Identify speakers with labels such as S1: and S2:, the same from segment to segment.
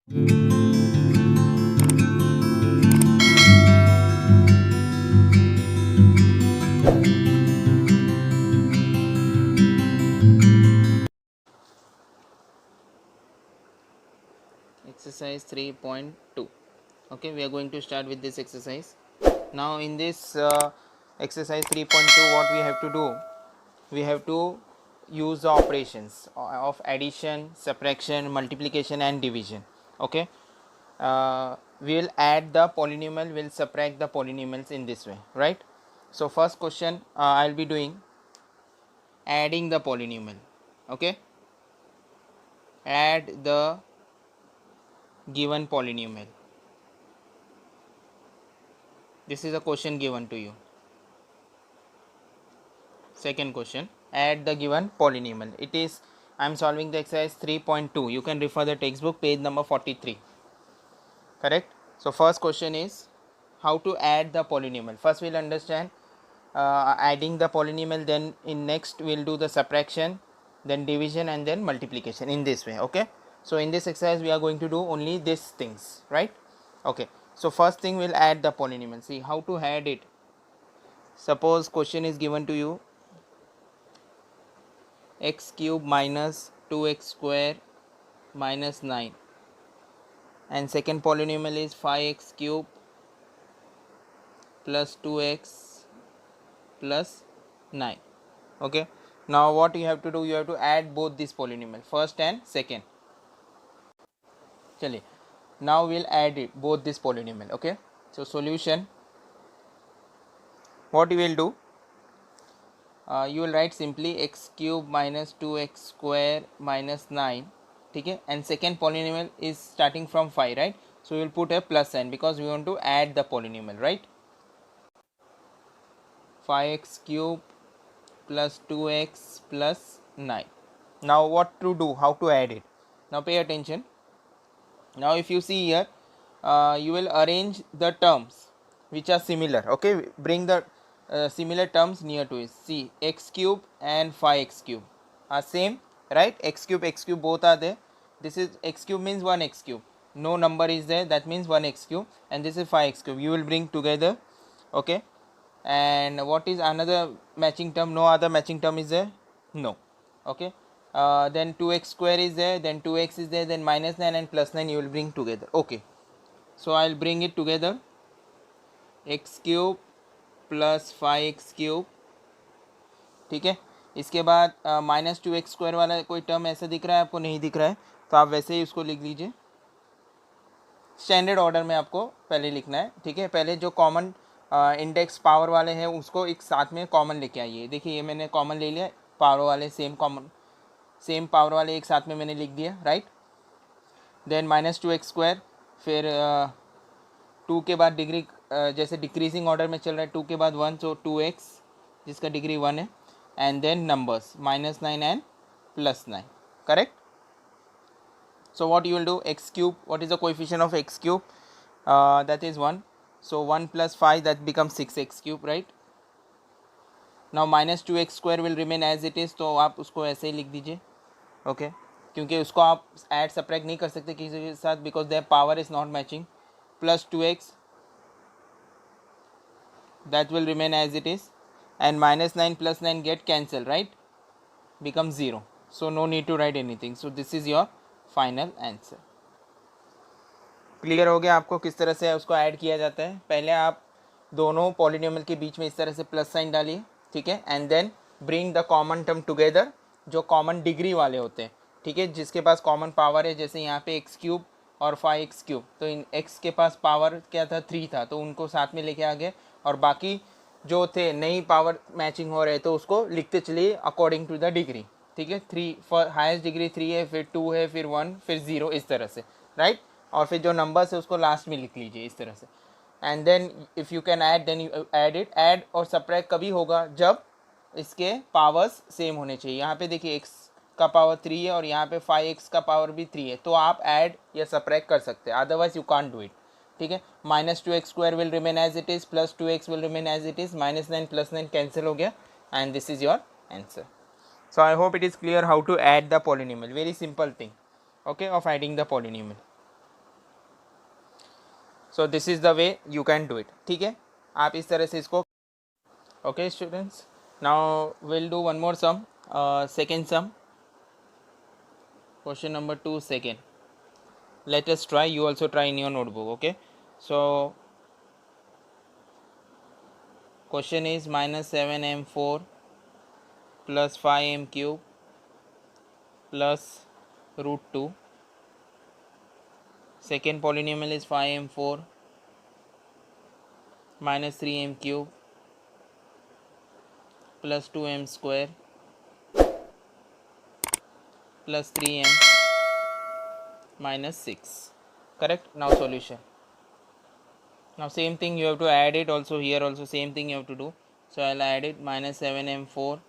S1: Exercise 3.2. Okay, we are going to start with this exercise. Now in this exercise 3.2, what we have to do, we have to use the operations of addition, subtraction, multiplication and division. Okay, we will add the polynomial, we will subtract the polynomials in this way, right? So first question, I will be doing adding the polynomial. Okay, add the given polynomial. This is a question given to you. Second question, add the given polynomial. It is, I am solving the exercise 3.2. You can refer the textbook, page number 43. Correct? So first question is how to add the polynomial. First we'll understand adding the polynomial, then in next we'll do the subtraction, then division and then multiplication in this way. Okay, so in this exercise we are going to do only these things, right? Okay, so first thing we'll add the polynomial. See how to add it. Suppose question is given to you, x cube minus 2x square minus 9, and second polynomial is 5x cube plus 2x plus 9. Okay, now what you have to do, you have to add both these polynomial, first and second. Chaliye, now we'll add it both this polynomial. Okay, so solution, what you will do, you will write simply x cube minus 2x square minus 9. Okay, and second polynomial is starting from 5, right? So we will put a plus sign because we want to add the polynomial, right? 5x cube plus 2x plus 9. Now what to do, how to add it? Now pay attention. Now if you see here, you will arrange the terms which are similar. Okay, bring the similar terms near to it. See, x cube and 5x cube are same, right? X cube both are there. This is x cube means 1 x cube, no number is there, that means 1 x cube, and this is 5x cube. You will bring together. Okay, and what is another matching term? No other matching term is there, no. Okay, then 2x square is there, then 2x is there, then minus 9 and plus 9 you will bring together. Okay, so I will bring it together, x cube plus 5x cube. ठीक है, इसके बाद minus 2x square वाला कोई term ऐसा दिख रहा है आपको? नहीं दिख रहा है, तो आप वैसे ही उसको लिख लीजिए. स्टैंडर्ड ऑर्डर में आपको पहले लिखना है. ठीक है, पहले जो कॉमन इंडेक्स पावर वाले हैं उसको एक साथ में कॉमन लेके आइए. देखिए ये मैंने कॉमन ले लिया, पावर वाले सेम पावर वाले एक साथ में मैंने लिख दिया, right. Then minus 2x square, फिर 2 के बाद डिग्री जैसे डिक्रीजिंग ऑर्डर में चल रहा है, 2 के बाद 1, सो 2x जिसका डिग्री 1 है, and then numbers minus 9 and plus 9. Correct. So what you will do, x cube, what is the coefficient of x cube? That is 1, so 1 plus 5 that becomes 6x cube, right. Now minus 2x square will remain as it is, तो आप उसको ऐसे ही लिख दीजिए. Okay, क्योंकि उसको आप add subtract नहीं कर सकते किसी के साथ, because their power is not matching. Plus 2x that will remain as it is, and minus 9 plus 9 get cancelled, right, become 0, so no need to write anything. So this is your final answer. Clear हो गया आपको किस तरह से उसको add किया जाता है? पहले आप दोनों पॉलिनोमियल के बीच में इस तरह से प्लस साइन डालिए. ठीक है, and then bring the common term together, जो कॉमन डिग्री वाले होते हैं. ठीक है, जिसके पास कॉमन पावर है, जैसे यहाँ पे एक्स क्यूब और 5x क्यूब, तो इन x के पास पावर क्या था, 3 था, तो उनको साथ में लेके आ गए, और बाकी जो थे नई पावर मैचिंग हो रहे तो उसको लिखते चलिए अकॉर्डिंग टू द डिग्री. ठीक है, 3 फॉर हाईएस्ट डिग्री 3 है, फिर 2 है, फिर 1, फिर 0, इस तरह से, राइट. और फिर जो नंबर्स है उसको लास्ट में लिख लीजिए इस तरह से. And then if you can add, then you add it. Add और सब्ट्रैक्ट कभी होगा जब इसके पावर्स सेम होने चाहिए. यहाँ पे देखिए x का पावर 3 है और यहाँ पे 5x का पावर भी 3 है, तो आप ऐड या सब्ट्रैक्ट कर सकते हैं, otherwise you can't do it. ठीक है, minus 2x square will remain as it is, plus 2x will remain as it is, minus 9 plus 9 cancel हो गया, and this is your answer. So I hope it is clear how to add the polynomial. Very simple thing, okay, of adding the polynomial. So this is the way you can do it. ठीक है, आप इस तरह से इसको. Okay students, now will do one more sum. Second sum, question number 2 second. Let us try, you also try in your notebook. Okay, so question is minus 7m4 plus 5m cube plus root 2. Second polynomial is 5m4 minus 3m cube plus 2m square plus 3m minus 6. Correct? Now solution. Now same thing you have to add it also, here also same thing you have to do. So I'll add it, minus 7m4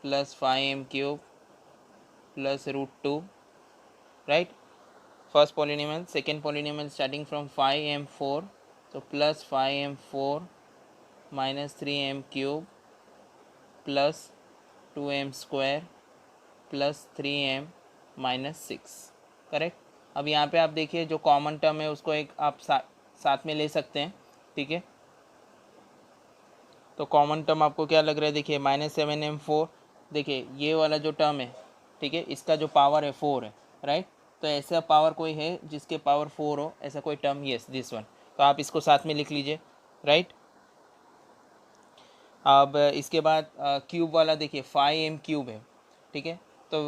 S1: plus 5m cube plus root 2, right? First polynomial. Second polynomial starting from 5m4, so plus 5m4 minus 3m cube plus 2m square plus 3m minus 6. Correct. अब यहाँ पे आप देखिए जो common term है उसको एक आप साथ में ले सकते हैं. ठीक है, तो कॉमन टर्म आपको क्या लग रहा है, देखिए -7m4. देखिए ये वाला जो टर्म है, ठीक है, इसका जो पावर है 4 है, राइट. तो ऐसा पावर कोई है जिसके पावर 4 हो, ऐसा कोई टर्म, यस दिस वन. तो आप इसको साथ में लिख लीजिए, राइट. अब इसके बाद क्यूब वाला देखिए 5m क्यूब है. ठीक है, तो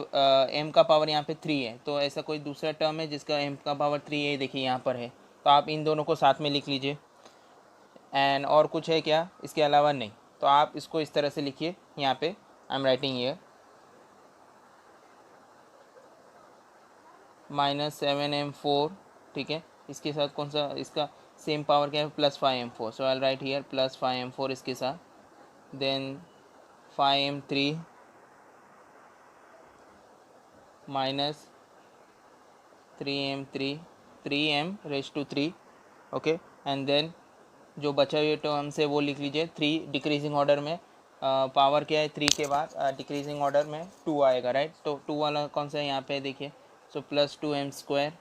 S1: m का पावर यहाँ पे 3 है, तो ऐसा कोई दूसरा टर्म है जिसका m का पावर 3 है, देखिए यहाँ पर है. तो आप इन दोनों को साथ में लिख लीजिए. एंड और कुछ है क्या इसके अलावा? नहीं. तो आप इसको इस तरह से लिखिए, यहाँ पे I am writing here -7m4. ठीक है, इसके साथ कौन सा, इसका सेम पावर क्या है, plus 5m4. So I write here plus 5m4 इसके साथ. Then 5m3 minus 3m3, 3m raise to 3. Okay, and then जो बचा हुए टर्म से वो लिख लीजिए 3 डिक्रीजिंग ऑर्डर में. पावर क्या है 3 के बाद डिक्रीजिंग ऑर्डर में 2 आएगा, राइट. तो 2 वाला कौन सा है यहाँ पे देखिए, so plus 2m square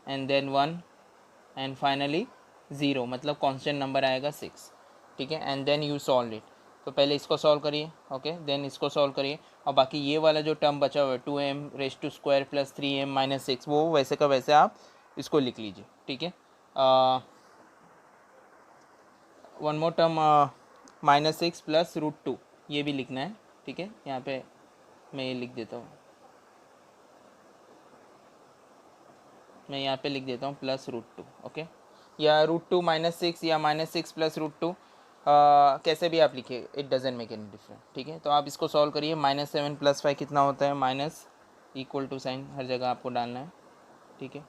S1: and then 1 and finally 0, मतलब कांस्टेंट नंबर आएगा 6. ठीक है, and then you solve it. तो पहले इसको सॉल्व करिए, ओके, देन इसको सॉल्व करिए. और बाकी ये वाला जो टर्म बचा हुआ है 2m raise to square plus 3m minus 6, वो वैसे का वैसे आप इसको लिख लीजिए. ठीक है, one more term -6 plus root 2, ये भी लिखना है. ठीक है, यहाँ पे मैं ये लिख देता हूँ, मैं यहाँ पे लिख देता हूँ प्लस रूट 2. ओके, या रूट 2 -6 या -6 प्लस रूट 2, कैसे भी आप लिखिए, it doesn't make any difference. ठीक है, तो आप इसको सॉल्व करिए. -7 प्लस 5 कितना होता है, माइनस इक्वल टू साइन हर जगह आपको डालना है. ठीक है,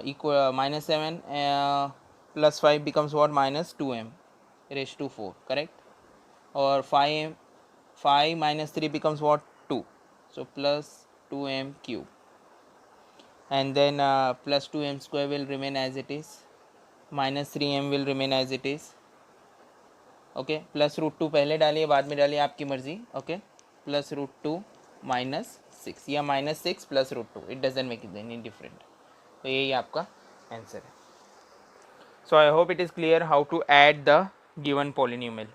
S1: equal -7 plus 5 becomes what, -2m raise to 4. Correct. और 5 minus 3 becomes what, 2. So plus 2m cube, and then plus 2m square will remain as it is, minus 3m will remain as it is. Okay, plus root 2 पहले डालिए बाद में डालिए, आपकी मर्जी. Okay, plus root 2 minus 6 या -6 plus root 2, it doesn't make it any different. तो यही आपका आंसर है. So I hope it is clear how to add the given polynomial.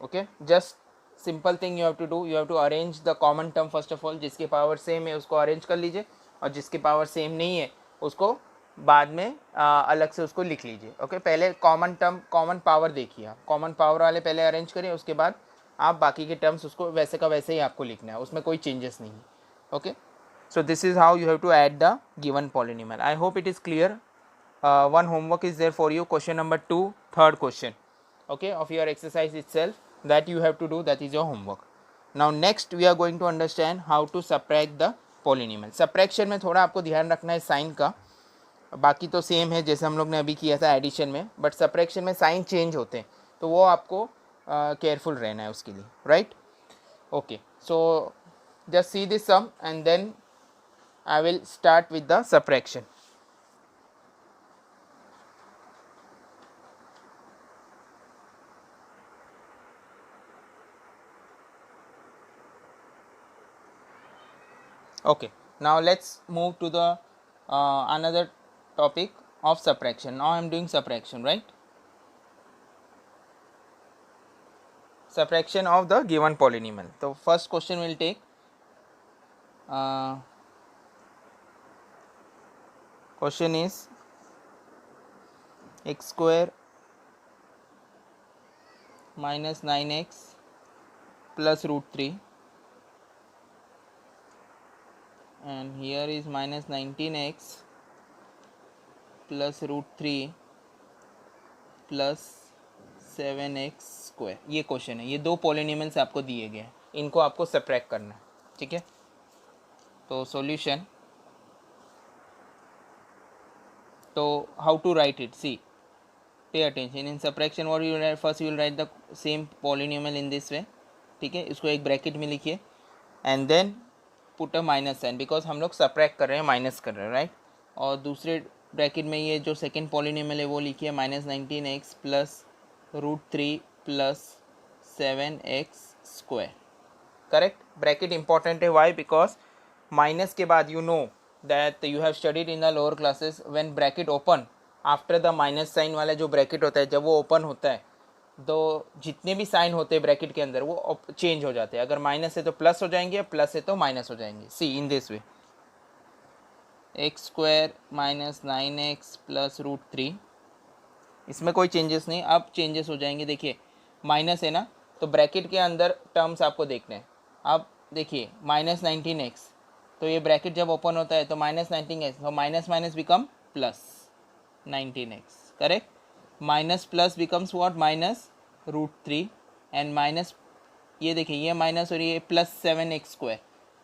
S1: Okay, just simple thing you have to do, you have to arrange the common term first of all. जिसके power same है उसको arrange कर लीजिए, और जिसके power same नहीं है उसको बाद में अलग से उसको लिख लीजिए. ओके, पहले कॉमन टर्म, कॉमन पावर देखिए, आप कॉमन पावर वाले पहले अरेंज करिए, उसके बाद आप बाकी के टर्म्स उसको वैसे का वैसे ही आपको लिखना है, उसमें कोई चेंजेस नहीं है. Okay, so this is how you have to add the given polynomial. I hope it is clear. One homework is there for you, question number 2, third question, okay, of your exercise itself, that you have to do, that is your homework. Now next we are going to understand how to subtract the polynomial. subtraction में थोड़ा आपको ध्यान रखना है sign का, बाकी तो same है जैसे हम लोग ने अभी किया था एडिशन में, बट सब्ट्रैक्शन में साइन चेंज होते हैं, तो वो आपको केयरफुल रहना है उसके लिए, right. Okay, so just see this sum and then I will start with the subtraction. Okay, now let's move to the another topic, of subtraction. Now I am doing subtraction, right? Subtraction of the given polynomial. So first question will take question is x square minus 9x plus root 3, and here is minus 19x plus root 3 plus 7x square. ये question है. ये दो polynomials आपको दिए गए हैं, इनको आपको सब्ट्रैक्ट करना है. ठीक है, तो सॉल्यूशन. तो how to write it, see, pay attention. In subtraction what you write, first you will write the same polynomial in this way. ठीक है, इसको एक ब्रैकेट में लिखिए and then put a minus sign, because हम लोग subtract कर रहे हैं, माइनस कर रहे हैं, राइट. और दूसरे ब्रैकेट में ये जो सेकेंड पॉलिनोमियल है वो लिखिए minus 19x plus root 3 plus 7x square. Correct. Bracket important है. वाई? बिकॉज माइनस के बाद you know that you have studied in the lower classes, when bracket open after the minus sign वाला जो bracket होता है, जब वो open होता है तो जितने भी साइन होते हैं ब्रैकेट के अंदर वो चेंज हो जाते हैं. अगर माइनस है तो प्लस हो जाएंगे, प्लस है तो माइनस हो जाएंगे. See in this way, x square minus 9x plus root 3, इसमें कोई चेंजेस नहीं. अब चेंजेस हो जाएंगे. देखिए माइनस है ना, तो ब्रैकेट के अंदर टर्म्स आपको देखने हैं. अब देखिए माइनस 19x, तो ये ब्रैकेट जब ओपन होता है तो माइनस 19x, तो minus minus become plus 19x. Correct. Minus plus becomes what, minus root 3, and minus, ये देखिए ये माइनस और ये plus 7x square,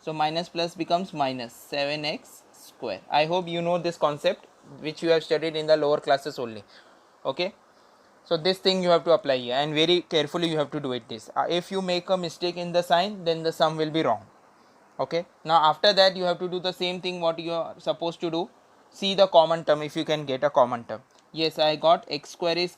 S1: so minus plus becomes minus 7x square. I hope you know this concept which you have studied in the lower classes only. Okay, so this thing you have to apply here and very carefully you have to do it this. If you make a mistake in the sign, then the sum will be wrong. Okay, now after that you have to do the same thing what you are supposed to do. See the common term, if you can get a common term. Yes, I got x square is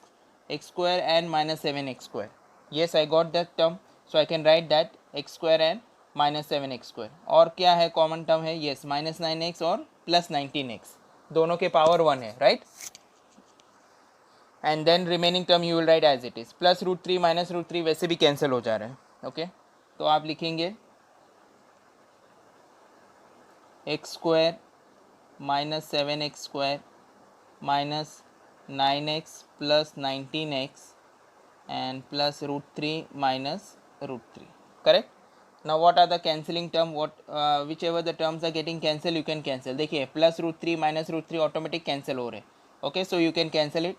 S1: x square and minus 7x square. Yes, I got that term, so I can write that x square and minus 7x square. और क्या है common term है, yes minus 9x और plus 19x, दोनों के power 1 है, right. And then remaining term you will write as it is. Plus root 3 minus root 3 वैसे भी कैंसिल हो जा रहे हैं. ओके, तो आप लिखेंगे x square minus 7x square minus 9x plus 19x and plus root 3 minus root 3. Correct. Now what are the cancelling term, whichever the terms are getting cancel you can cancel. देखिए plus root 3 minus root 3 automatic cancel हो रहे. Okay, so you can cancel it.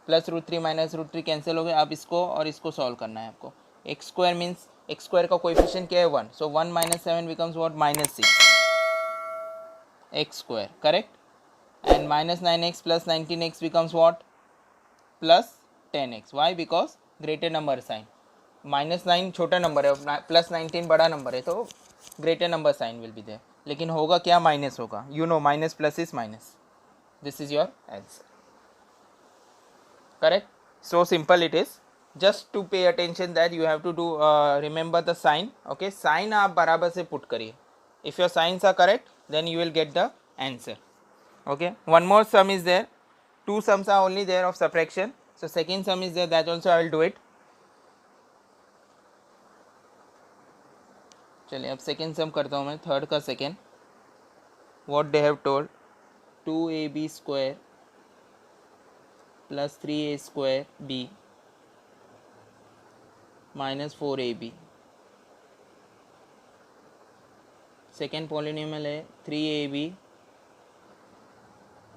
S1: Plus root 3 minus root 3 cancel हो गए. अब इसको और इसको solve करना है आपको. X square means x square का कोएफिशिएंट क्या है 1, so 1 minus 7 becomes what, minus 6 x square. Correct. And minus 9x plus 19x becomes what, plus 10x. Why? Because greater number sign. Minus 9 छोटा नंबर है, plus 19 बड़ा number है, तो greater number sign will be there. लेकिन होगा क्या, minus होगा. You know minus plus is minus. This is your answer. Correct. So simple it is. Just to pay attention that you have to do remember the sign. Okay, sign आप बराबर से put करिए. If your signs are correct then you will get the answer. Okay, one more sum is there. Two sums are only there of subtraction, so second sum is there, that also I will do it. चलिए अब second sum करता हूँ मैं, third का second. What they have told, 2ab square plus 3a square b minus 4ab. Second polynomial है 3ab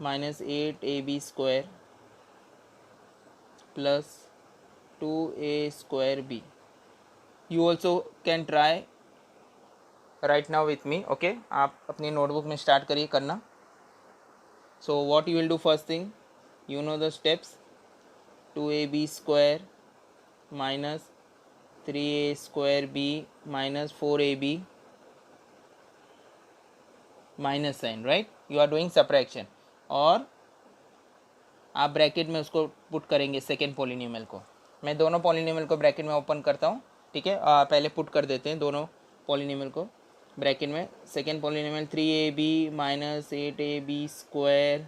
S1: minus 8ab square plus 2a square b. You also can try right now with me. Okay, आप अपनी notebook में start करिए करना. So what you will do, first thing you know the steps. 2ab square minus 3a square b minus 4ab minus sign, right. You are doing subtraction. और आप bracket में उसको put करेंगे सेकेंड पॉलिनोमियल को. मैं दोनों पॉलिनोमियल को bracket में ओपन करता हूँ. ठीक है, पहले पुट कर देते हैं दोनों पॉलिनोमियल को ब्रैकेट में. Second polynomial 3ab minus 8ab square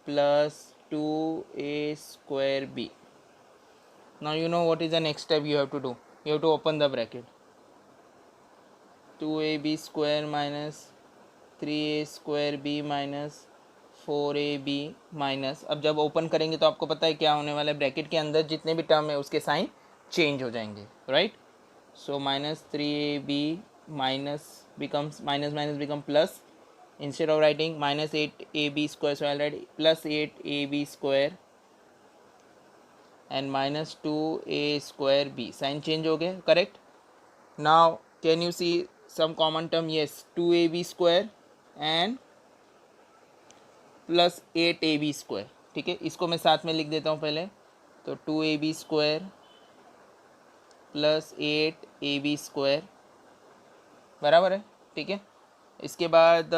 S1: plus 2a square b. Now you know what is the next step you have to do. You have to open the bracket. 2ab square minus 3a square b minus 4ab minus, अब जब open करेंगे तो आपको पता है क्या होने वाला है, ब्रैकेट के अंदर जितने भी टर्म है उसके साइन चेंज हो जाएंगे, right. So minus 3ab minus becomes minus become plus. Instead of writing minus 8ab square, so I'll write plus 8ab square and minus 2a square b. Sign change हो गए, correct. Now can you see some common term? Yes, 2ab square and plus 8ab square. ठीक है, इसको मैं साथ में लिख देता हूँ पहले. तो 2ab square plus 8ab square बराबर है. ठीक है, इसके बाद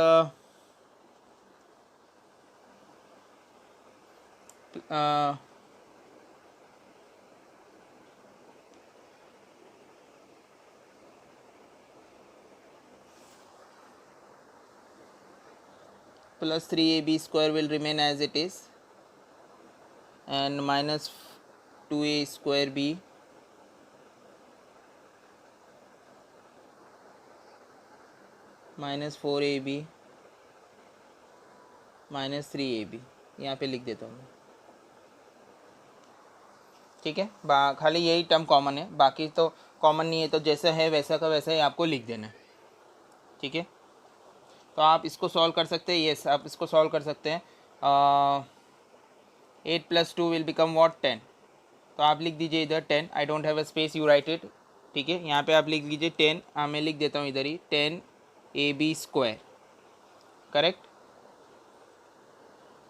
S1: plus 3ab square will remain as it is and minus 2a square b minus 4ab minus 3ab यहाँ पे लिख देता हूँ मैं. ठीक है, खाली यही टर्म कॉमन है, बाकी तो कॉमन नहीं है, तो जैसा है वैसा का वैसा ही आपको लिख देना है. ठीक है, तो आप इसको सॉल्व कर सकते हैं. येस, आप इसको सॉल्व कर सकते हैं. 8 प्लस 2 विल बिकम वॉट 10. तो आप लिख दीजिए इधर 10. आई don't have a space, you right it. ठीक है, यहाँ पे आप लिख लीजिए 10. मैं लिख देता हूँ इधर ही 10ab स्क्वायर, करेक्ट.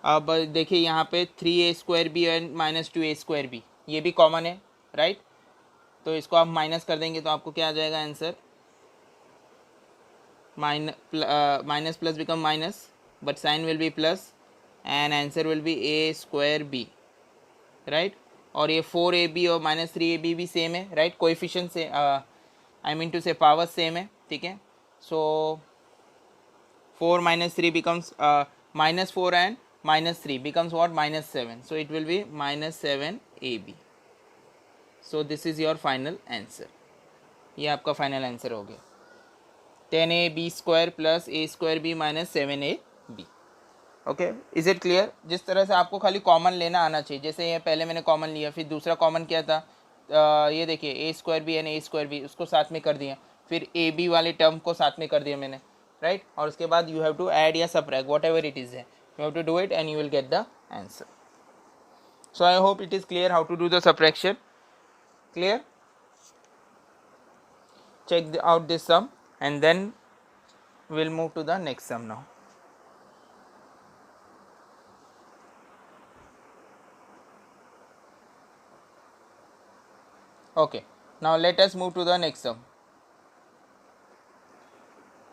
S1: अब देखिए यहाँ पे 3a square b and minus 2a square b, ये भी कॉमन है, राइट. तो इसको आप माइनस कर देंगे तो आपको क्या आ जाएगा answer. minus plus become minus but sign will be plus and answer will be a square b, right. और ये 4ab और माइनस 3ab भी सेम है, राइट. कोएफिशिएंट से आई मीन टू से पावर सेम है. ठीक है, सो 4 minus 3 becomes minus 4 and minus 3 becomes what, minus 7. So it will be minus 7ab. So this is your final answer. ये आपका फाइनल आंसर हो गया. 10ab square plus a square b minus 7ab. Okay, is it clear. जिस तरह से आपको खाली common लेना आना चाहिए, जैसे ये पहले मैंने कॉमन लिया, फिर दूसरा कॉमन क्या था, ये देखिए a square b and a square b, उसको साथ में कर दिया, फिर a b वाले टर्म को साथ में कर दिया मैंने, राइट. और उसके बाद यू हैव टू ऐड या subtract, whatever it is है, you have to do it and you will get the answer. So I hope it is clear how to do the subtraction. Clear. Check out this sum and then we'll move to the next sum now. Okay, now let us move to the next sum.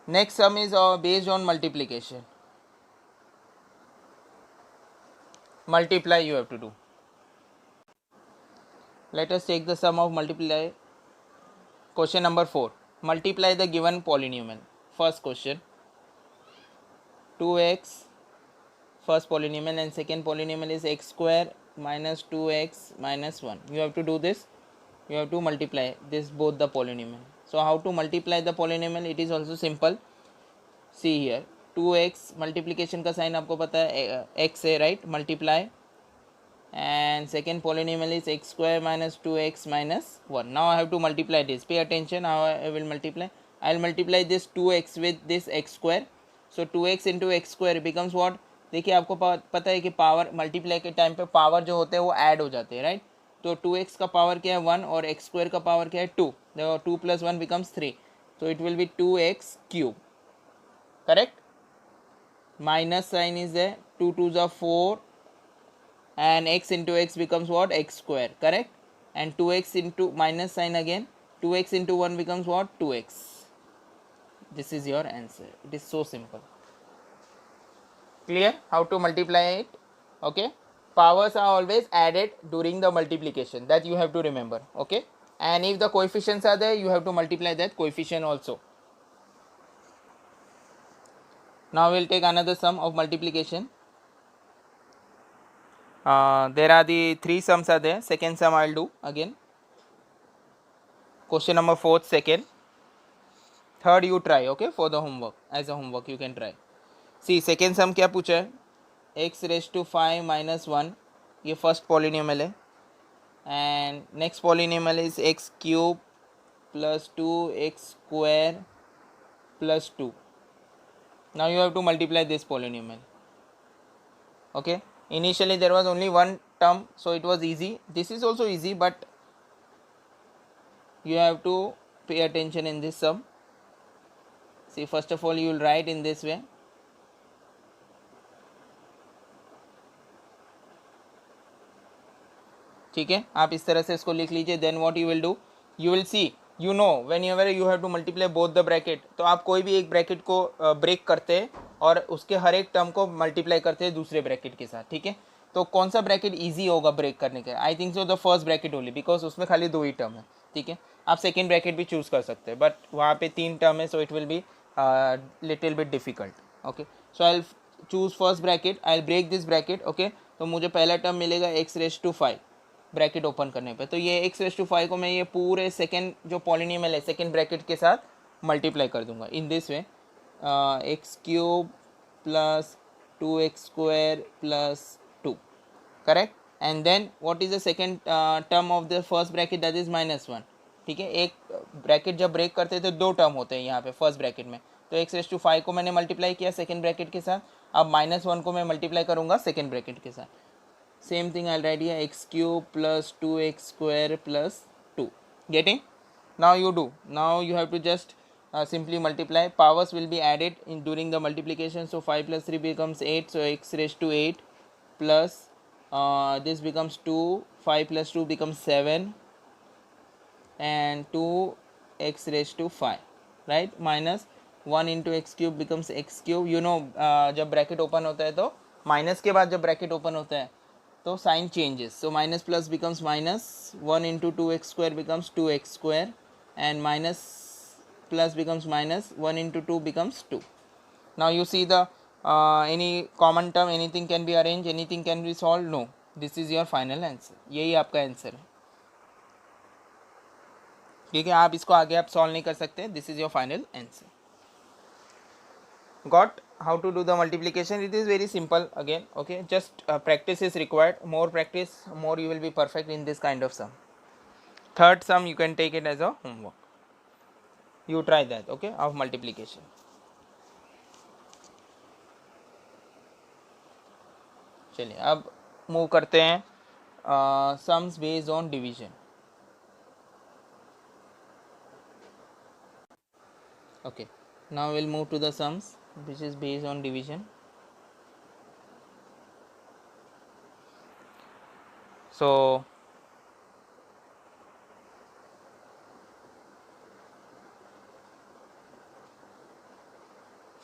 S1: Next sum is based on multiplication. Multiply you have to do. Let us take the sum of multiply. Question number 4. Multiply the given polynomial. First question, 2x, first polynomial, and second polynomial is x square minus 2x minus 1. You have to do this. You have to multiply this both the polynomial. So how to multiply the polynomial? It is also simple. See here, 2x multiplication का sign आपको पता है x है, right. Multiply. And second polynomial is x square minus 2x minus 1. Now I have to multiply this. Pay attention how I will multiply. I will multiply this 2x with this x square. So 2x into x square becomes what? देखिए आपको पता है कि power multiply के time पे power जो होते हैं वो ऐड हो जाते हैं, राइट. तो 2x का पावर क्या है 1 और x स्क्वायर का पावर क्या है 2. 2 plus 1 becomes 3. So it will be 2x cube, correct. Minus sign is there, 2 2s are 4 and x into x becomes what, x square, correct. And 2x into minus sign again, 2x into 1 becomes what, 2x. This is your answer. It is so simple. Clear how to multiply it? Okay, powers are always added during the multiplication, that you have to remember. Okay, and if the coefficients are there, you have to multiply that coefficient also. Now we'll take another sum of multiplication. There are the 3 sums are there. Second sum I'll do again. Question number 4th second. Third you try, okay, for the homework. As a homework you can try. See, second sum क्या पूछा है? x raised to 5 minus 1, ये first polynomial है. And next polynomial is x cube plus 2x square plus 2. Now you have to multiply this polynomial. Okay, initially there was only one term, so it was easy. This is also easy, but you have to pay attention in this sum. See, first of all you will write in this way. ठीक है, आप इस तरह से इसको लिख लीजिए. Then what you will do, you will see, you know whenever you have to multiply both the bracket. तो आप कोई भी एक ब्रैकेट को ब्रेक करते हैं और उसके हर एक टर्म को मल्टीप्लाई करते हैं दूसरे ब्रैकेट के साथ. ठीक है, तो कौन सा ब्रैकेट ईजी होगा ब्रेक करने के? I think so the first bracket only, because उसमें खाली 2 ही टर्म है. ठीक है, आप सेकेंड ब्रैकेट भी चूज कर सकते हैं, बट वहाँ पे 3 टर्म है, so it will be little bit difficult. Okay, so I choose first bracket, I break this bracket. Okay, तो मुझे पहला टर्म मिलेगा x raise to 5 bracket open करने पे. तो ये x रेज टू 5 को मैं ये पूरे सेकेंड जो पॉलिनियमल है सेकेंड ब्रैकेट के साथ मल्टीप्लाई कर दूंगा in this way. X cube plus 2x square plus 2, correct. And then what is the second term of the first bracket, that is -1. ठीक है, एक ब्रैकेट जब ब्रेक करते हैं तो 2 टर्म होते हैं यहाँ पे फर्स्ट ब्रैकेट में. तो x रेज टू 5 को मैंने मल्टीप्लाई किया सेकेंड ब्रैकेट के साथ. अब -1 को मैं मल्टीप्लाई करूँगा सेकेंड ब्रैकेट के साथ. Same thing I'll write here, x cube plus 2x square plus 2. Getting? Now you do. Now you have to just simply multiply. Powers will be added in during the multiplication. So 5 plus 3 becomes 8. So x raised to 8 plus this becomes 2. 5 plus 2 becomes 7. And 2x raised to 5. Right? Minus 1 into x cube becomes x cube. You know, जब bracket open होता है तो minus के बाद जब bracket open होता है तो sign changes. So minus plus becomes minus, 1 into 2x square becomes 2x square, and minus plus becomes minus, 1 into 2 becomes 2. Now you see the any common term, anything can be arranged, anything can be solved. No, this is your final answer. यही आपका answer है. ठीक है, आप इसको आगे आप solve नहीं कर सकते. This is your final answer. Got how to do the multiplication? It is very simple again. Okay, just practice is required. More practice, more you will be perfect in this kind of sum. Third sum you can take it as a homework. You try that, okay, of multiplication. चलिए अब move करते हैं sums based on division. Okay, now we'll move to the sums which is based on division. So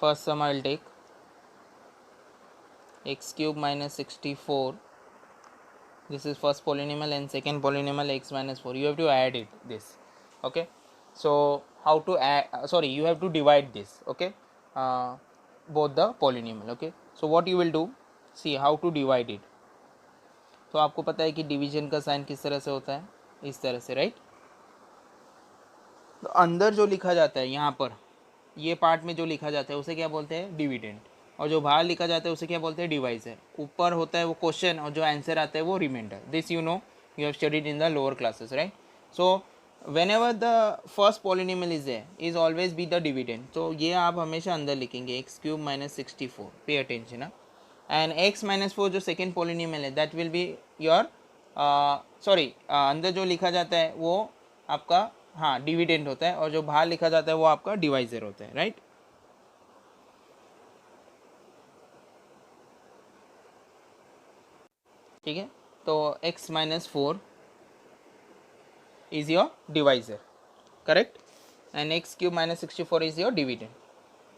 S1: first sum I will take x cube minus 64. This is first polynomial, and second polynomial x minus 4. You have to add it this. Okay, so how to add, sorry, you have to divide this. Okay, both the polynomial. Okay, so what you will do, see how to divide it. तो आपको पता है कि division का sign किस तरह से होता है, इस तरह से, राइट. तो अंदर जो लिखा जाता है यहाँ पर ये पार्ट में जो लिखा जाता है उसे क्या बोलते हैं, डिविडेंड. और जो बाहर लिखा जाता है उसे क्या बोलते हैं, डिवाइजर. ऊपर होता है वो क्वेश्चन और जो आंसर आता है वो remainder. This you know, you have studied in the lower classes, right. So whenever the first polynomial is there is always be the dividend. तो ये आप हमेशा अंदर लिखेंगे x cube minus 64. Pay attention. And x minus 4 जो second polynomial है that will be your sorry अंदर जो लिखा जाता है वो आपका हाँ डिविडेंड होता है, और जो बाहर लिखा जाता है वो आपका डिवाइजर होता है, राइट. ठीक है, तो x minus 4 is your divisor, correct, and x cube minus 64 is your dividend.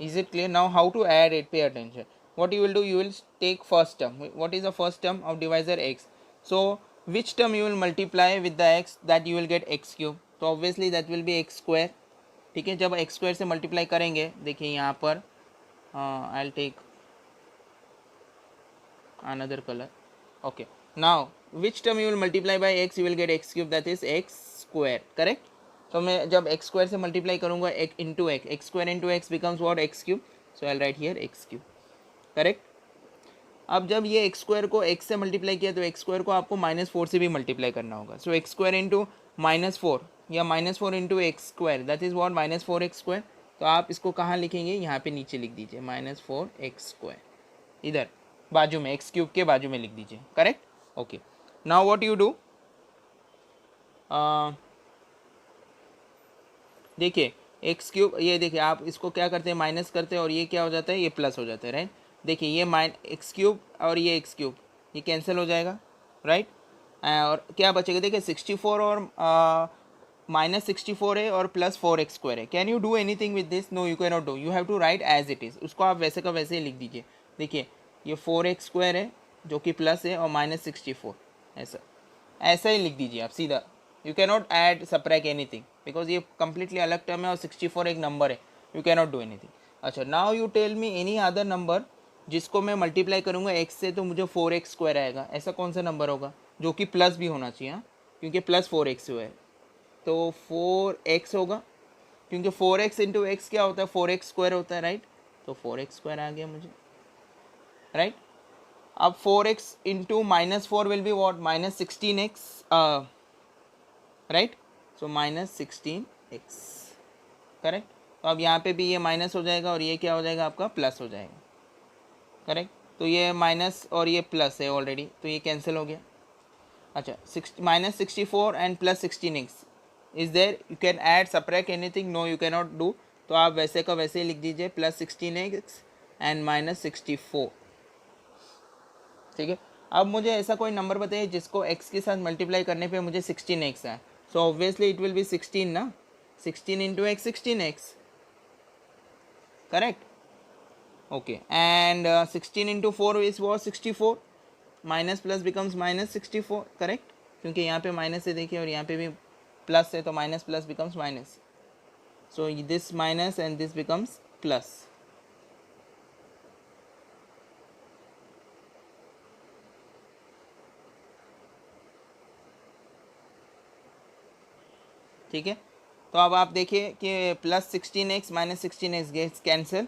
S1: Is it clear? Now how to add it, pay attention. What you will do, you will take first term. What is the first term of divisor? X. So which term you will multiply with the x, that you will get x cube. तो obviously that will be x square. ठीक है, जब x square से multiply करेंगे, देखिए यहाँ पर I'll take another color. Okay, now which term you will multiply by x, you will get x cube, that is x square, correct. तो मैं जब एक्स स्क्वायर से मल्टीप्लाई करूंगा एक into x square into x becomes what, x cube. So I write here x cube, correct. अब जब ये x square को एक्स से मल्टीप्लाई किया तो एक्स स्क्वायर को आपको -4 से भी मल्टीप्लाई करना होगा. सो एक्स स्क्वायर इंटू -4 या -4 into x square, that is what, -4 x square. तो आप इसको कहाँ लिखेंगे, यहाँ पे नीचे लिख दीजिए -4 एक्स स्क्वायर, इधर बाजू में एक्स क्यूब के बाजू में लिख दीजिए, correct. Okay, now what you do, देखिए एक्स क्यूब, ये देखिए आप इसको क्या करते हैं, माइनस करते हैं और ये क्या हो जाता है, ये प्लस हो जाता है, राइट. देखिए ये एक्स क्यूब और ये एक्स क्यूब ये कैंसिल हो जाएगा, राइट. और क्या बचेगा, देखिए 64 और -64 है और +4 एक्स स्क्वायर है. Can you do anything with this, no you can not do, you have to write as it is. उसको आप वैसे का वैसे ही लिख दीजिए. देखिए ये 4 एक्स स्क्वायर है जो कि प्लस है और -64, ऐसा ऐसा ही लिख दीजिए आप सीधा. You can not add subtract anything because ये कम्प्लीटली अलग टर्म है और 64 एक नंबर है. You can not do anything. अच्छा, now you tell me any other number जिसको मैं मल्टीप्लाई करूँगा एक्स से तो मुझे 4 एक्स स्क्वायर आएगा. ऐसा कौन सा नंबर होगा जो कि प्लस भी होना चाहिए, हाँ, क्योंकि +4 एक्स हुआ है तो 4 एक्स होगा, क्योंकि 4 एक्स इंटू एक्स क्या होता है, 4 एक्स स्क्वायर होता है, राइट. तो 4 एक्स स्क्वायर आ गया मुझे, राइट. अब 4 x into -4 will be what, -16 x, right. So -16 x, correct. तो अब यहाँ पे भी ये माइनस हो जाएगा और ये क्या हो जाएगा आपका, प्लस हो जाएगा, करेक्ट. तो ये माइनस और ये प्लस है ऑलरेडी तो ये कैंसिल हो गया. अच्छा, -64 and +16x is there, you can add subtract anything, no you can not do. तो आप वैसे का वैसे ही लिख दीजिए +16x एंड -64, ठीक है. अब मुझे ऐसा कोई नंबर बताइए जिसको x के साथ मल्टीप्लाई करने पे मुझे 16x है. So obviously it will B 16 ना, 16 into x 16x, correct. Okay, and 16 into 4 is what 64, minus plus becomes -64, correct. क्योंकि यहाँ पे माइनस है देखिए और यहाँ पे भी प्लस है तो minus plus becomes minus. So this minus and this becomes plus. ठीक है. तो अब आप देखिए कि +16x -16x gets cancel,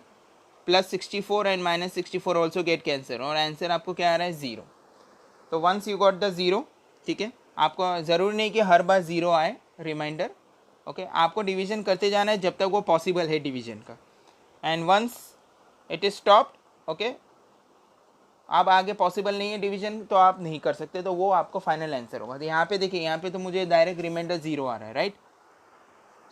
S1: +64 and -64 also get cancel और आंसर आपको क्या आ रहा है, 0. तो वंस यू गॉट द 0, ठीक है, आपको ज़रूरी नहीं कि हर बार 0 आए रिमाइंडर, ओके. आपको डिवीजन करते जाना है जब तक वो पॉसिबल है डिवीजन का. And once it is stopped, okay, अब आगे पॉसिबल नहीं है डिवीजन तो आप नहीं कर सकते, तो वो आपको फाइनल आंसर होगा. तो यहाँ पे देखिए, यहाँ पे तो मुझे डायरेक्ट रिमाइंडर 0 आ रहा है, right.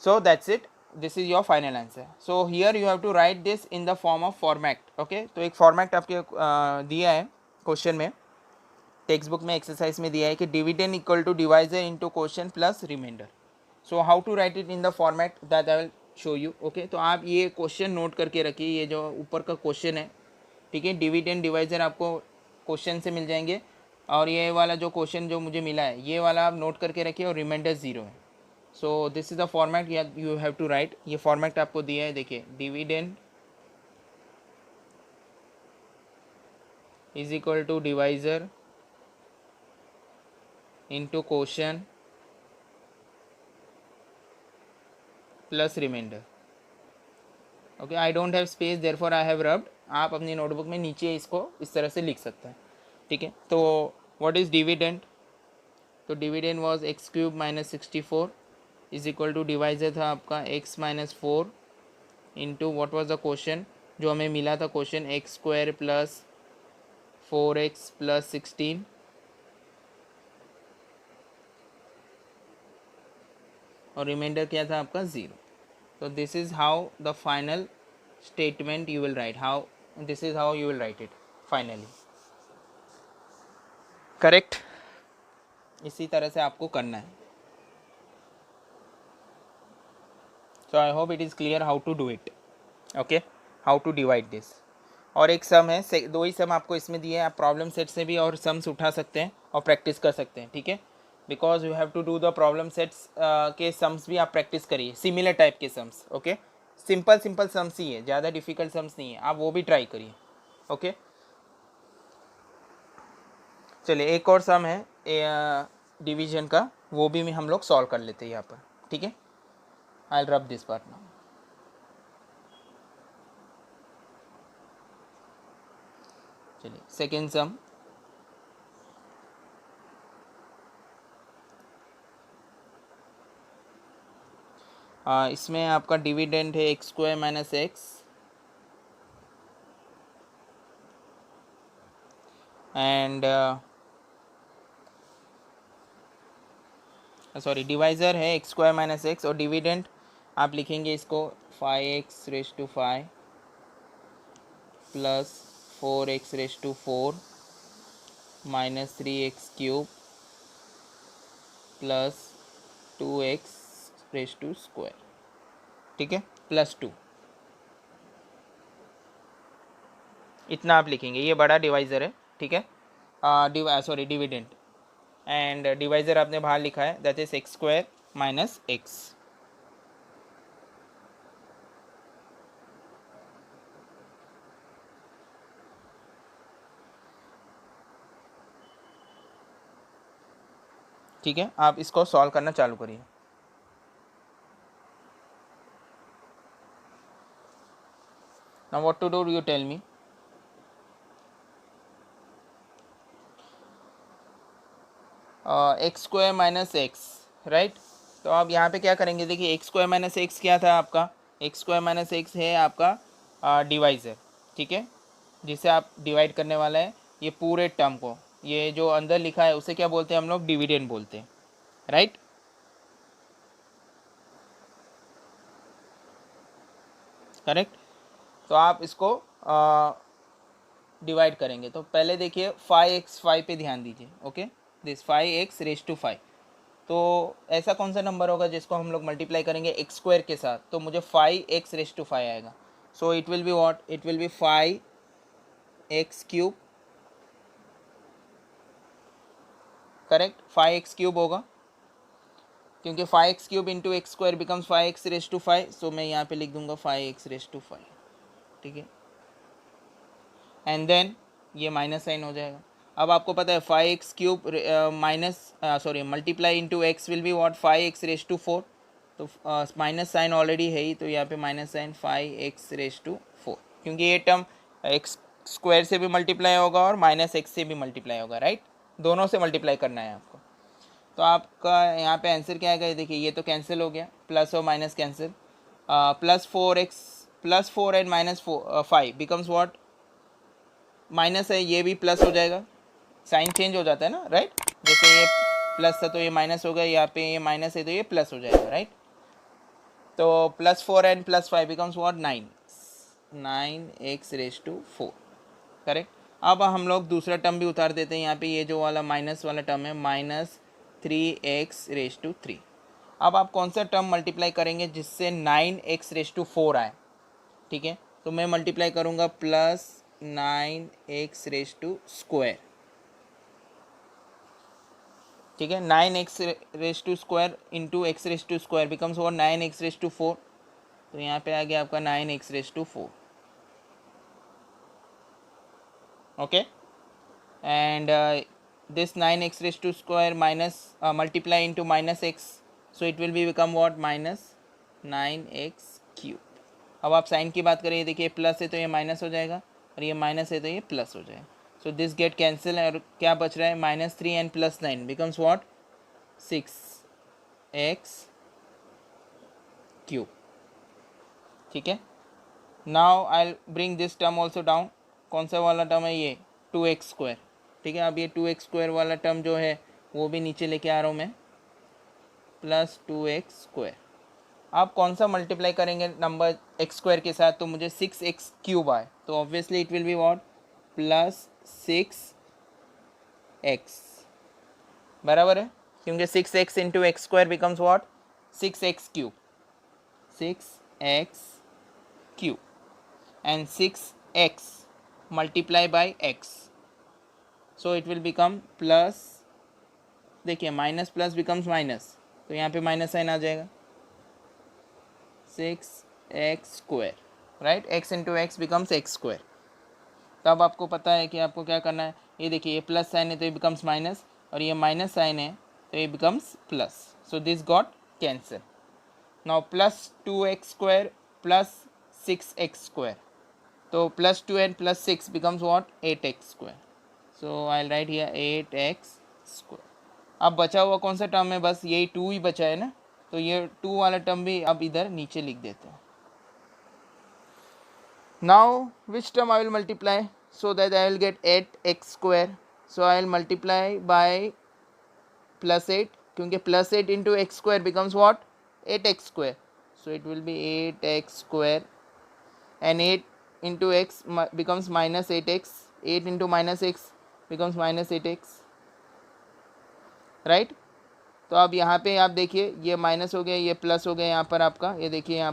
S1: So that's it, this is your final answer. So here you have to write this in the form of format, okay. तो एक फॉर्मेट आपके दिया है क्वेश्चन में, टेक्स्ट बुक में एक्सरसाइज में दिया है कि dividend equal to divisor into question plus remainder. So how to write it in the format that I will show you, okay. तो आप ये क्वेश्चन नोट करके रखिए, ये जो ऊपर का क्वेश्चन है, ठीक है. डिविडेंड डिवाइजर आपको क्वेश्चन से मिल जाएंगे और ये वाला जो क्वेश्चन जो मुझे मिला है ये वाला आप नोट करके रखिए और रिमाइंडर 0 है. So this is the format you have to write. ये फॉर्मेट आपको दिया है, देखिए, dividend is equal to divisor into question plus remainder, okay. I don't have space therefore I have rubbed. आप अपनी नोटबुक में नीचे इसको इस तरह से लिख सकते हैं, ठीक है. तो व्हाट इज़ डिविडेंड, तो dividend was x³ -64 is equal to divisor था आपका x -4 into what was the question जो हमें मिला था, क्वेश्चन x² + 4x + 16 और रिमाइंडर क्या था आपका 0. तो this is how the final statement you will write, how this is how you will write it finally, correct. इसी तरह से आपको करना है. So I hope it is clear how to do it, okay, how to divide this. और एक सम है, 2 ही सम आपको इसमें दिए हैं, आप प्रॉब्लम सेट से भी और सम्स उठा सकते हैं और प्रैक्टिस कर सकते हैं, ठीक है. Because you have to do the problem sets के सम्स भी आप प्रैक्टिस करिए, सिमिलर टाइप के सम्स, ओके. सिंपल सम्स ही है, ज़्यादा डिफिकल्ट सम्स नहीं है, आप वो भी ट्राई करिए, ओके. चलिए एक और सम है डिवीजन का, वो भी हम लोग सॉल्व कर लेते हैं यहाँ पर, ठीक है। आई रब दिस पार्ट नाउ। चलिए सेकेंड सम, इसमें आपका डिविडेंड है x square minus x and sorry divisor है एक्स स्क्वायर माइनस एक्स, और डिविडेंड आप लिखेंगे इसको 5x⁵ plus 4x⁴ minus 3x³ plus 2x², ठीक है, प्लस 2, इतना आप लिखेंगे। ये बड़ा डिवाइज़र है, ठीक है, सॉरी डिविडेंड, एंड डिवाइज़र आपने बाहर लिखा है, that is x square minus x. ठीक है, आप इसको सॉल्व करना चालू करिए। Now what to do, you tell me. X square minus x, right. तो आप यहाँ पे क्या करेंगे, देखिए एक्स स्क्वायर माइनस एक्स क्या था आपका, एक्स स्क्वायर माइनस एक्स है आपका डिवाइज़र, ठीक है, जिसे आप डिवाइड करने वाला है ये पूरे टर्म को। ये जो अंदर लिखा है उसे क्या बोलते हैं हम लोग, डिविडेंड बोलते हैं, राइट। करेक्ट। तो आप इसको डिवाइड करेंगे, तो पहले देखिए 5x5 पे ध्यान दीजिए, ओके, दिस 5x⁵। तो ऐसा कौन सा नंबर होगा जिसको हम लोग मल्टीप्लाई करेंगे एक्स स्क्वायर के साथ, तो मुझे 5x⁵ आएगा। सो it will be what, it will B 5x³, correct, 5x³ होगा, क्योंकि 5x³ into x square becomes 5x⁵। सो मैं यहाँ पे लिख दूंगा 5x⁵, ठीक है, एंड देन ये माइनस साइन हो जाएगा। अब आपको पता है 5x³ minus sorry multiply into x will be what 5x⁴, तो माइनस साइन ऑलरेडी है ही, तो यहाँ पे माइनस साइन 5x⁴, क्योंकि ये टर्म एक्स स्क्वायर से भी मल्टीप्लाई होगा और माइनस एक्स से भी मल्टीप्लाई होगा, राइट, दोनों से मल्टीप्लाई करना है आपको। तो आपका यहाँ पे आंसर क्या आएगा, देखिए ये तो कैंसिल हो गया, प्लस और minus cancel, plus 4 and minus 5 becomes what, minus है, ये भी प्लस हो जाएगा, साइन चेंज हो जाता है ना, राइट। जैसे ये प्लस था तो ये माइनस हो गया, यहाँ पे ये माइनस है तो ये प्लस हो जाएगा, राइट। तो plus 4 and plus 5 becomes what 9x⁴, correct. अब हम लोग दूसरा टर्म भी उतार देते हैं यहाँ पे, ये जो वाला माइनस वाला टर्म है -3x⁴। अब आप कौन सा टर्म मल्टीप्लाई करेंगे जिससे 9x⁴ आए, ठीक है, तो मैं मल्टीप्लाई करूँगा प्लस 9x⁴, ठीक है, 9x⁴ इंटू x⁴ बिकम्स और 9x⁴, तो यहाँ पे आ गया आपका 9x⁴, okay, and this 9x⁴ minus multiply into minus x, so it will be become what -9x³। अब आप साइन की बात करिए, देखिए प्लस है तो ये माइनस हो जाएगा, और ये माइनस है तो ये प्लस हो जाएगा, सो दिस गेट कैंसिल, और क्या बच रहा है -3 and plus 9 becomes what 6x³, ठीक है। Now I bring this term also down, कौन सा वाला टर्म है ये 2x², ठीक है। अब ये 2x² वाला टर्म जो है वो भी नीचे लेके आ रहा हूँ मैं, प्लस 2x²। आप कौन सा मल्टीप्लाई करेंगे नंबर x² के साथ, तो मुझे 6x³ आए, तो obviously it will be what plus 6x, बराबर है, क्योंकि 6x into x² becomes what 6x³, 6x³ and 6x multiply by x, so it will become plus, देखिए माइनस प्लस बिकम्स माइनस, तो यहाँ पे माइनस साइन आ जाएगा, 6x², right, x into x becomes x²। तब आपको पता है कि आपको क्या करना है, ये देखिए ये प्लस साइन है तो ये बिकम्स माइनस, और ये माइनस साइन है तो ये becomes plus. So this got cancel. Now plus 2x² plus 6x². तो plus 2 and plus 6 becomes what? 8x². So I'll write here 8x². अब बचा हुआ कौन सा टर्म है? बस यही 2 ही बचा है ना, तो ये 2 वाला टर्म भी अब इधर नीचे लिख देते हैं. Now which term I will multiply so that I will get 8x². So I will multiply by plus 8, क्योंकि plus 8 into x² becomes what? 8x². So it will be 8x², and 8 into x becomes minus 8x. 8 into minus x becomes minus 8x, right. तो अब यहाँ पे आप देखिए ये minus हो गया, ये प्लस हो गया यहाँ पर आपका, ये देखिए यहाँ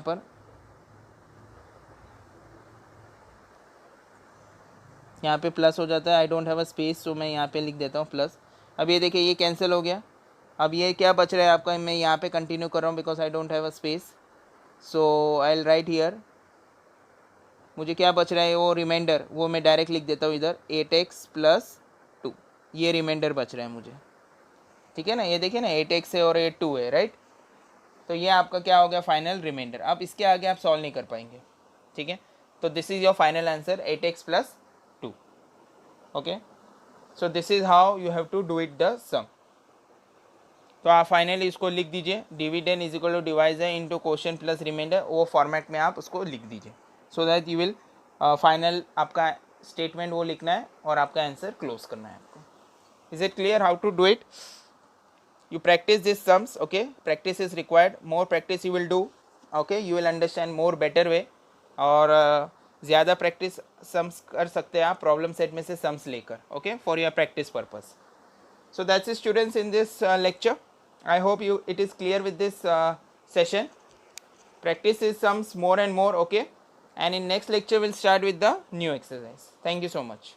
S1: पे प्लस हो जाता है. I don't have a space, so मैं यहाँ पे लिख देता हूँ प्लस. अब ये देखिए ये कैंसिल हो गया. अब ये क्या बच रहा है आपका, मैं यहाँ पे कंटिन्यू कर रहा हूँ because I don't have a space. So I will write here. मुझे क्या बच रहा है वो रिमाइंडर, वो मैं डायरेक्ट लिख देता हूँ इधर 8x + 2. ये रिमाइंडर बच रहा है मुझे, ठीक है ना. ये देखिए ना 8x है और ये 2 है, राइट. तो ये आपका क्या हो गया? Final remainder. अब इसके आगे आप सॉल्व नहीं कर पाएंगे, ठीक है. तो this is your final answer 8x + 2. Okay. So this is how you have to do it the sum. तो आप फाइनली इसको लिख दीजिए, dividend is equal to divisor into quotient plus remainder. वो फॉर्मेट में आप उसको लिख दीजिए so that you will final आपका स्टेटमेंट वो लिखना है और आपका आंसर क्लोज करना है आपको. Is it clear how to do it? You practice these sums, okay. Practice is required. More practice you will do, okay. You will understand more better way. और ज़्यादा प्रैक्टिस सम्स कर सकते हैं आप problem set में से sums लेकर, okay, for your practice purpose. So that's it students in this lecture. I hope you it is clear with this session. Practice is sums more and more, okay. And in next lecture we'll start with the new exercise. Thank you so much.